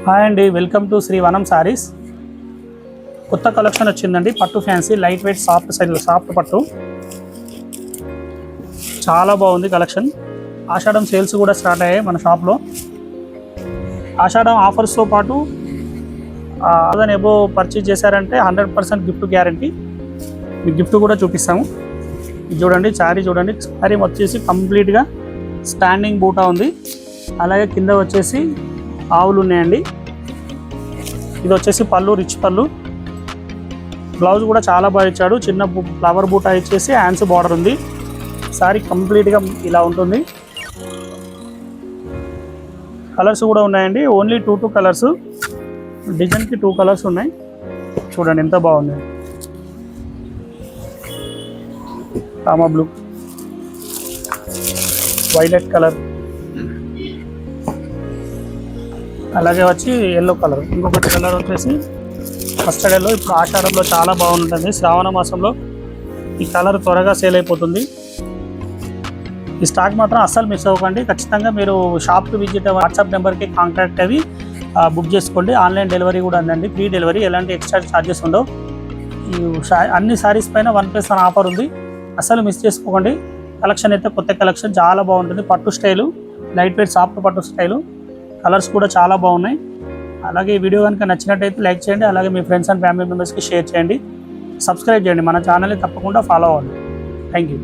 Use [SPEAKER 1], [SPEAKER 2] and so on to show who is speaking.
[SPEAKER 1] Hi అండి, welcome to Shri వనం సారీస్. కొత్త కలెక్షన్ వచ్చిందండి. పట్టు ఫ్యాన్సీ లైట్ వెయిట్ సాఫ్ట్ పట్టు చాలా బాగుంది కలెక్షన్. ఆషాఢం సేల్స్ కూడా స్టార్ట్ అయ్యాయి మన షాప్లో. ఆషాఢం ఆఫర్స్తో పాటు అదని ఎబో పర్చేజ్ చేశారంటే 100% గిఫ్ట్ గ్యారంటీ. మీకు గిఫ్ట్ కూడా చూపిస్తాము. ఇది చూడండి, శారీ చూడండి. శారీ వచ్చేసి కంప్లీట్గా స్టాండింగ్ బూటా ఉంది. అలాగే కింద వచ్చేసి ఆవులు ఉన్నాయండి. ఇది వచ్చేసి పళ్ళు, రిచ్ పళ్ళు. బ్లౌజ్ కూడా చాలా బాగా ఇచ్చాడు. చిన్న ఫ్లవర్ బూటా ఇచ్చేసి హ్యాండ్స్ బార్డర్ ఉంది. శారీ కంప్లీట్గా ఇలా ఉంటుంది. కలర్స్ కూడా ఉన్నాయండి. Only 2 colours. డిజైన్కి 2 కలర్స్ ఉన్నాయి. చూడండి ఎంత బాగుంది. రామా బ్లూ, వైలెట్ కలర్, అలాగే వచ్చి ఎల్లో కలర్. ఇంకొకటి కలర్ వచ్చేసి మస్టర్డ్ ఎల్లో. ఇప్పుడు ఆషాఢంలో చాలా బాగుంటుంది. శ్రావణ మాసంలో ఈ కలర్ త్వరగా సేల్ అయిపోతుంది. ఈ స్టాక్ మాత్రం అస్సలు మిస్ అవ్వకండి. ఖచ్చితంగా మీరు షాప్కి విజిట్ వాట్సాప్ నెంబర్కి కాంటాక్ట్ అవి బుక్ చేసుకోండి. ఆన్లైన్ డెలివరీ కూడా ఉందండి, ఫ్రీ డెలివరీ. ఎలాంటి ఎక్స్ట్రా ఛార్జెస్ ఉండవు. అన్ని శారీస్ పైన 1+1 ఆఫర్ ఉంది. అస్సలు మిస్ చేసుకోకండి. కలెక్షన్ అయితే కొత్త కలెక్షన్ చాలా బాగుంటుంది. పట్టు స్టైలు, లైట్ వెయిట్ సాఫ్ట్ పట్టు స్టైలు. కలర్స్ కూడా చాలా బాగున్నాయి. అలాగే ఈ వీడియో కనుక నచ్చినట్టయితే లైక్ చేయండి. అలాగే మీ ఫ్రెండ్స్ అండ్ ఫ్యామిలీ మెంబర్స్కి షేర్ చేయండి. సబ్స్క్రైబ్ చేయండి. మన ఛానల్ని తప్పకుండా ఫాలో అవ్వండి. Thank you.